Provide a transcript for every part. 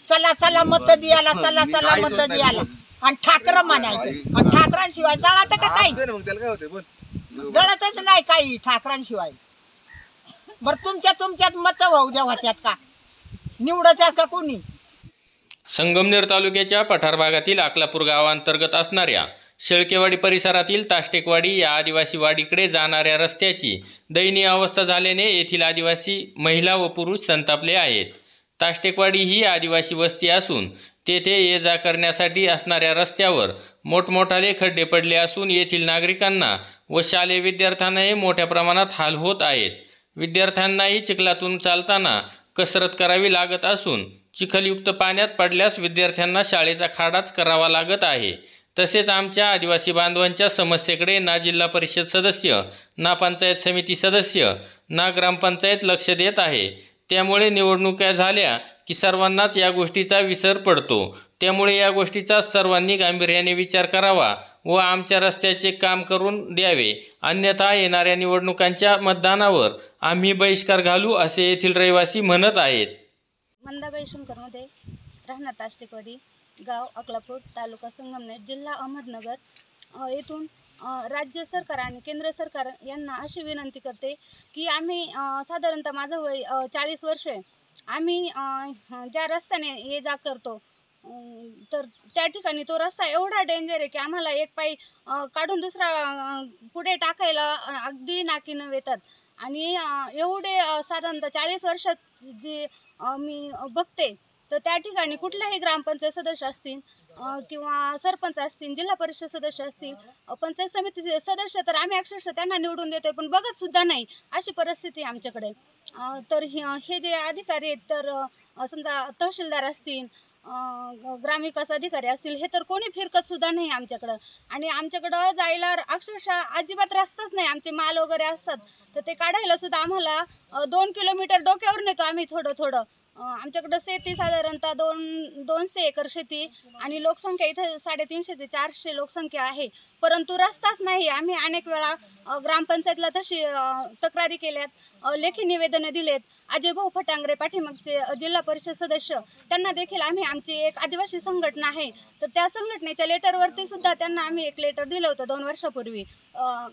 चला चला मत द्यायला, चला चला मत द्यायला आणि ठाकरे म्हणायचं आणि ठाकरांशिवाय जळात का काही? जळतच नाही काही ठाकरांशिवाय. बरं तुमच्यात मत वाहू द्या होत्यात का? निवडत्यात का कोणी? संगमनेर तालुक्याच्या पठार भागातील अकलापूर गावांतर्गत असणाऱ्या शेळकेवाडी परिसरातील ताष्टेकवाडी या आदिवासी वाडीकडे जाणाऱ्या रस्त्याची दयनीय अवस्था झाल्याने येथील आदिवासी महिला व पुरुष संतापले आहेत. ताष्टेकवाडी ही आदिवासी वस्ती असून तेथे ये जा करण्यासाठी असणाऱ्या रस्त्यावर मोठमोठाले खड्डे पडले असून येथील नागरिकांना व शालेय विद्यार्थ्यांनाही मोठ्या प्रमाणात हाल होत आहेत. विद्यार्थ्यांनाही चिखलातून चालताना कसरत करावी लागत असून चिखलयुक्त पाण्यात पडल्यास विद्यार्थ्यांना शाळेचा खाडाच करावा लागत आहे. तसेच आमच्या आदिवासी बांधवांच्या समस्येकडे ना जिल्हा परिषद सदस्य, ना पंचायत समिती सदस्य, ना ग्रामपंचायत लक्ष देत आहे. त्यामुळे निवडणुका झाल्या की सर्वांनाच या गोष्टीचा विसर पडतो. त्यामुळे या गोष्टीचा सर्वांनी गांभीर्याने विचार करावा व आमच्या रस्त्याचे काम करून द्यावे, अन्यथा येणाऱ्या निवडणुकांच्या मतदानावर आम्ही बहिष्कार घालू असे येथील रहिवासी म्हणत आहेत. मंदाबाई शंकरमध्ये राहणार ताष्टेकवाडी, गाव अकलापूर, तालुका संगमनेर, जिल्हा अहमदनगर. येथून राज्य सरकार आणि केंद्र सरकार यांना अशी विनंती करते की आम्ही साधारणतः माझं वय 40 वर्ष आहे. आम्ही ज्या रस्त्याने ये जा करतो तर त्या ठिकाणी तो रस्ता एवढा डेंजर आहे की आम्हाला एक पाय काढून दुसरा पुढे टाकायला अगदी नाकी न येतात. आणि एवढे साधारणतः 40 वर्षात जे मी बघते तर त्या ठिकाणी कुठल्याही ग्रामपंचायत सदस्य असतील किंवा सरपंच असतील, जिल्हा परिषद सदस्य असतील, पंचायत समितीचे सदस्य, तर आम्ही अक्षरशः त्यांना निवडून देतोय पण बघत सुद्धा नाही, अशी परिस्थिती आमच्याकडे. तर हे जे अधिकारी आहेत तर समजा तहसीलदार असतील, ग्रामविकास अधिकारी असतील, हे तर कोणी फिरकत सुद्धा नाही आमच्याकडं. आणि आमच्याकडं जायला अक्षरशः अजिबात रस्ताच नाही. आमचे माल वगैरे असतात तर ते काढायला सुद्धा आम्हाला 2 किलोमीटर डोक्यावर नेतो आम्ही थोडं. आमच्याकडं शेती साधारणतः 200 एकर शेती आणि लोकसंख्या इथं 350 ते 400 लोकसंख्या आहे, परंतु रस्ताच नाही. आम्ही अनेक वेळा ग्रामपंचायतला तशी तक्रारी केल्यात, लेखी निवेदनं दिलेत. अजय भाऊ फटांगरे पाठीमागचे जिल्हा परिषद सदस्य, त्यांना देखील आम्ही, आमची एक आदिवासी संघटना आहे तर त्या संघटनेच्या लेटरवरती सुद्धा त्यांना आम्ही एक लेटर दिलं होतं 2 वर्षापूर्वी.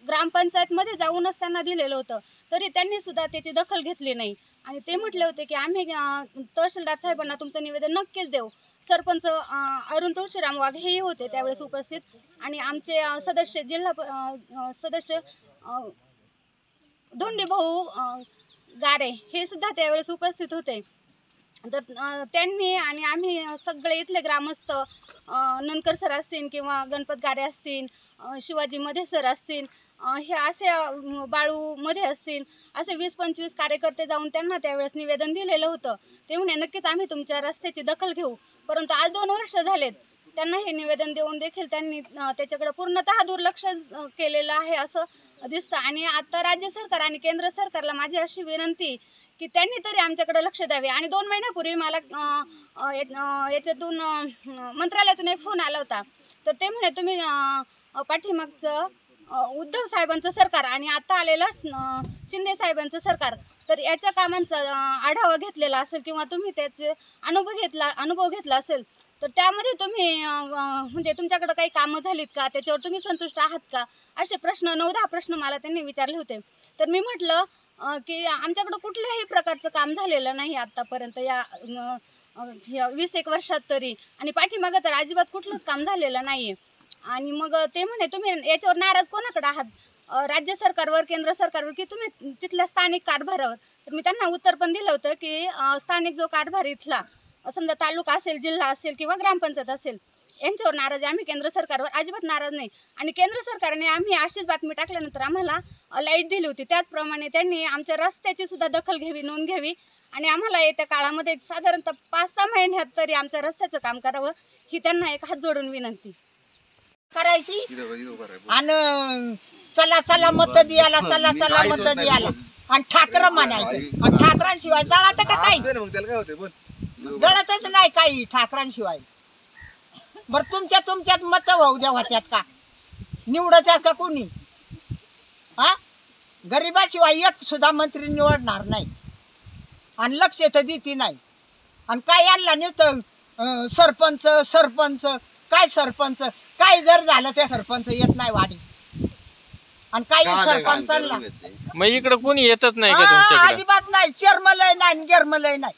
ग्रामपंचायतमध्ये जाऊनच त्यांना दिलेलं होतं, तरी त्यांनी सुद्धा त्याची दखल घेतली नाही. आणि ते म्हटले होते की आम्ही तहसीलदार साहेबांना तुमचं निवेदन नक्कीच देऊ. सरपंच अरुण तुळशीराम वाघ हेही होते त्यावेळेस उपस्थित आणि आमचे सदस्य, जिल्हा सदस्य धोंडे भाऊ गारे हे सुद्धा त्यावेळेस उपस्थित होते. तर त्यांनी आणि आम्ही सगळे इथले ग्रामस्थ, ननकर सर असतील किंवा गणपत गारे असतील, शिवाजी मध्ये सर असतील, हे असे बाळू मध्ये असतील, असे 20-25 कार्यकर्ते जाऊन त्यांना त्यावेळेस निवेदन दिलेलं होतं. ते म्हणे नक्कीच आम्ही तुमच्या रस्त्याची दखल घेऊ. परंतु आज 2 वर्ष झालेत त्यांना हे निवेदन देऊन देखील त्यांनी त्याच्याकडे पूर्णतः दुर्लक्ष केलेलं आहे असं दिसतं. आणि आता राज्य सरकार आणि केंद्र सरकारला माझी अशी विनंती की त्यांनी तरी आमच्याकडे लक्ष द्यावे. आणि 2 महिन्यापूर्वी मला याच्यातून मंत्रालयातून एक फोन आला होता, तर ते म्हणे तुम्ही पाठीमागचं उद्धव साहेबांचं सरकार आणि आता आलेलं शिंदे साहेबांचं सरकार, तर याच्या कामांचा आढावा घेतलेला असेल किंवा तुम्ही त्याचे अनुभव घेतला असेल तर त्यामध्ये तुम्ही म्हणजे तुमच्याकडे काही कामं झालीत का, त्याच्यावर तुम्ही संतुष्ट आहात का, असे प्रश्न 9-10 प्रश्न मला त्यांनी विचारले होते. तर मी म्हटलं की आमच्याकडं कुठल्याही प्रकारचं काम झालेलं नाही आत्तापर्यंत या 20-1 वर्षात तरी, आणि पाठीमागं तर अजिबात कुठलंच काम झालेलं नाही आहे. आणि मग ते म्हणे तुम्ही याच्यावर नाराज कोणाकडे आहात, राज्य सरकारवर, केंद्र सरकारवर की तुम्ही तिथल्या स्थानिक कारभारावर. तर मी त्यांना उत्तर पण दिलं होतं की स्थानिक जो कारभार इथला, समजा तालुका असेल, जिल्हा असेल किंवा ग्रामपंचायत असेल, यांच्यावर नाराज आहे. आम्ही केंद्र सरकारवर अजिबात नाराज नाही. आणि केंद्र सरकारने आम्ही अशीच बातमी टाकल्यानंतर आम्हाला लाईट दिली होती, त्याचप्रमाणे त्यांनी आमच्या रस्त्याची सुद्धा दखल घ्यावी, नोंद घ्यावी आणि आम्हाला येत्या काळामध्ये साधारणतः 5-6 महिन्यात तरी आमच्या रस्त्याचं काम करावं, ही त्यांना एक हात जोडून विनंती करायची. आणि चला चला मत द्यायला, चला चला मत द्यायला आणि ठाकरे म्हणायचं आणि ठाकरांशिवाय जळात का काही? जळतच नाही काही ठाकरांशिवाय. बरं तुमच्यात मत वाहू द्या होत्यात का? निवडत्यात का कोणी? गरिबाशिवाय एक सुद्धा मंत्री निवडणार नाही आणि लक्ष तर देती नाही. आणि काय यांना नुसतं सरपंच सरपंच काय सरपंच काय जर झालं ते सरपंच येत नाही वाडी आणि काही सरपंचांना मग इकडे कोणी येतच नाही का तुमच्याकडे? अजिबात नाही, चेरमलय नाही गिरमलय नाही.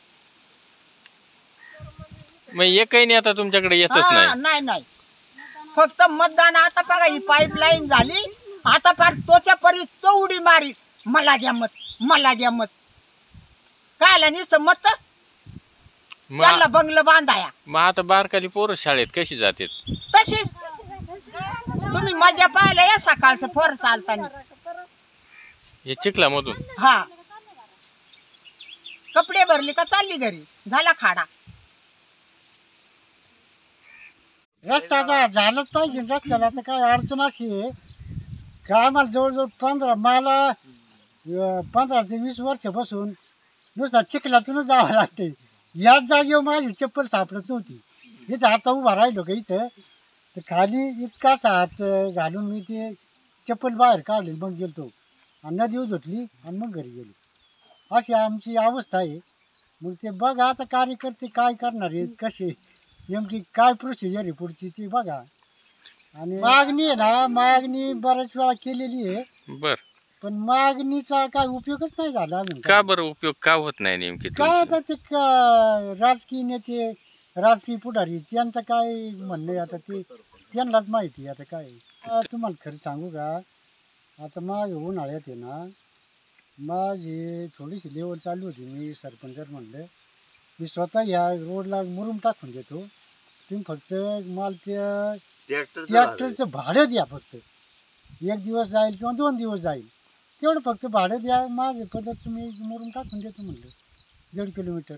मग एकही नेता तुमच्याकडे येतच नाही? नाही फक्त मतदान. आता बघा ही पाईपलाईन झाली, आता फार तोच्या परी तो उडी मारी, मला द्या मत काय आला नुसतं मत त्यांना बंगलं बांधाया. मग आता बारकाली पोरं शाळेत कशी जाते? तशीच तुम्ही मजा पाहायला या सकाळचं पोर चालताना हे चिखलामधून. हा कपडे भरले का चालली घरी, झाला खाडा. रस्ता आता झालंच पाहिजे. रस्त्याला आता काय अडचण अशी आहे का आम्हाला जवळजवळ मला 15 ते 20 वर्षापासून नुसता चिखलातूनच जावं लागते. याच जागेवर माझी चप्पल सापडत नव्हती. इथं आता उभा राहिलो का इथं तर खाली इतका हात घालून मी ते चप्पल बाहेर काढली, मग गेलतो आणि नदी धुतली आणि मग घरी गेलो. अशी आमची अवस्था आहे. मग ते बघा आता कार्यकर्ते काय करणार आहेत, कसे नेमकी काय प्रोसिजर आहे पुढची ती बघा. आणि मागणी आहे ना, मागणी बऱ्याच वेळा केलेली आहे. बर, पण मागणीचा काय उपयोगच नाही झाला. का बरं उपयोग का होत नाही नेमकी? काय आता ते राजकीय नेते राजकीय पुढारी त्यांचं काय म्हणणं आहे आता ते त्यांनाच माहिती. आता काय तुम्हाला खरं सांगू का, आता मागे उन्हाळ्यात आहे ना माझी थोडीशी लेवल चालू होती. मी सरपंच म्हणलं मी स्वतः ह्या रोडला मुरुम टाकून देतो, तुम्ही फक्त मला त्या ट्रॅक्टरचं भाडं द्या. फक्त 1 दिवस जाईल किंवा 2 दिवस जाईल तेवढं फक्त भाडं द्या, माझे पद्धत मी मुरुम टाकून देतो म्हणलं 1.5 किलोमीटर.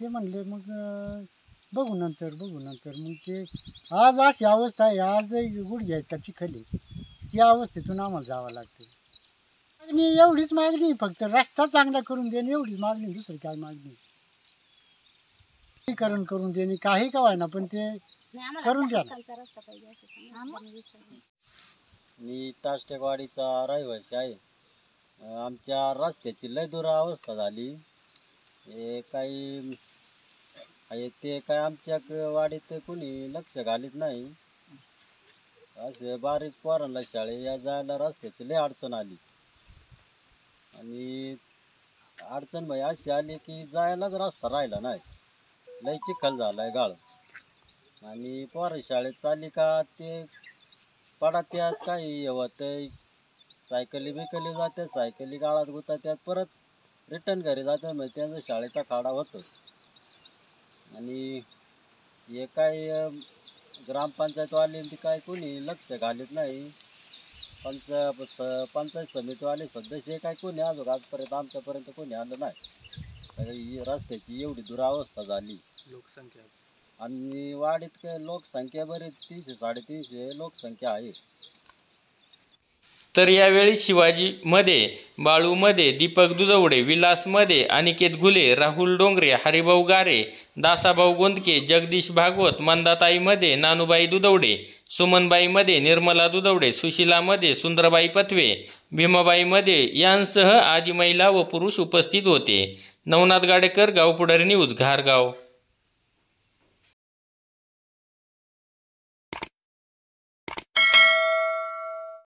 ते म्हणले मग बघू नंतर. मग ते आज अशी अवस्था आहे, आज गुडघ्या आहेत का चिखली, त्या अवस्थेतून आम्हाला जावं लागतं. मागणी एवढीच मागणी, फक्त रस्ता चांगला करून देणे एवढीच मागणी, दुसरी काय मागणी करून देणे काही का व्हायना, पण ते करून द्या. मी ताष्टेकवाडीचा रहिवासी आहे. आमच्या रस्त्याची लय दुरावस्था झाली. हे काही आहे ते काय आमच्या वाडीत कोणी लक्ष घालीत नाही. असे बारीक पोरांना शाळे या जायला रस्त्याची लय अडचण आली. आणि अडचण म्हणजे अशी आली की जायलाच रस्ता राहिला नाही, लय चिखल झालाय गाळ. आणि पोरं शाळेत चालली का ते पडात्यात काही होतं, सायकली बिकली जाते, सायकली गाळात गुतात्यात, परत रिटर्न घरी जातात, म्हणजे त्यांचा शाळेचा खाडा होतो. आणि हे काय ग्रामपंचायतवाले ती काय कोणी लक्ष घालीत नाही. पंचायत समितीवाले सदस्य काय कोणी अजून आजपर्यंत आमच्यापर्यंत कोणी आलं नाही. रस्त्याची एवढी दुरावस्था झाली. लोकसंख्या आणि वाडीत लोकसंख्या बरीच 300-350 लोकसंख्या आहे. तर यावेळी शिवाजीमध्ये, बाळूमध्ये, दीपक दुधवडे, विलासमध्ये अनिकेत घुले, राहुल डोंगरे, हरिभाऊ गारे, दासाभाऊ गोंदके, जगदीश भागवत, मंदाताईमध्ये नानूबाई दुधवडे, सुमनबाईमध्ये निर्मला दुधवडे, सुशीलामध्ये सुंदरबाई पथवे, भीमाबाईमध्ये यांसह आदी महिला व पुरुष उपस्थित होते. नवनाथ गाडेकर, गाव पुढारी न्यूज, घारगाव.